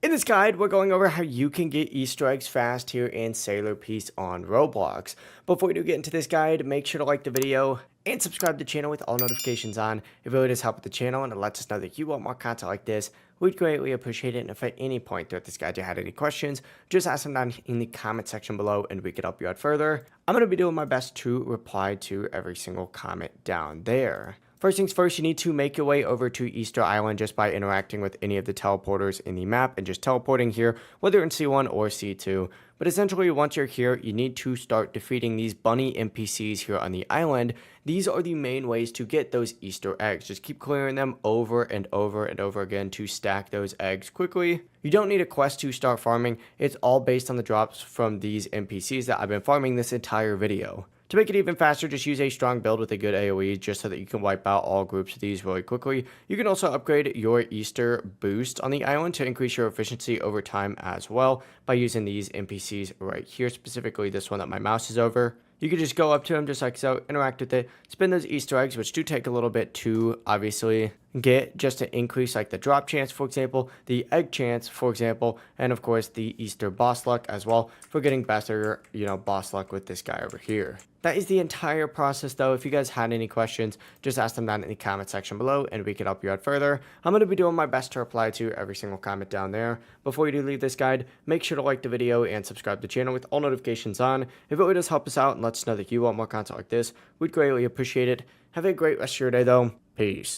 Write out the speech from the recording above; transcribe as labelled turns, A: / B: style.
A: In this guide, we're going over how you can get Easter eggs fast here in Sailor Piece on Roblox. Before we do get into this guide, make sure to like the video and subscribe to the channel with all notifications on. It really does help with the channel and it lets us know that you want more content like this. We'd greatly appreciate it, and if at any point throughout this guide you had any questions, just ask them down in the comment section below and we can help you out further. I'm going to be doing my best to reply to every single comment down there. First things first, you need to make your way over to Easter Island just by interacting with any of the teleporters in the map and just teleporting here, whether in C1 or C2. But essentially, once you're here, you need to start defeating these bunny NPCs here on the island. These are the main ways to get those Easter eggs. Just keep clearing them over and over and over again to stack those eggs quickly. You don't need a quest to start farming. It's all based on the drops from these NPCs that I've been farming this entire video. To make it even faster, just use a strong build with a good AoE just so that you can wipe out all groups of these really quickly. You can also upgrade your Easter boost on the island to increase your efficiency over time as well by using these NPCs right here, specifically this one that my mouse is over. You can just go up to them just like so, interact with it, spin those Easter eggs, which do take a little bit to obviously get, just to increase like the drop chance, for example, the egg chance, for example, and of course the Easter boss luck as well for getting better, boss luck with this guy over here. That is the entire process though. If you guys had any questions, just ask them down in the comment section below and we can help you out further. I'm going to be doing my best to reply to every single comment down there. Before you do leave this guide, make sure to like the video and subscribe to the channel with all notifications on. It really does help us out and lets us know that you want more content like this. We'd greatly appreciate it. Have a great rest of your day though. Peace.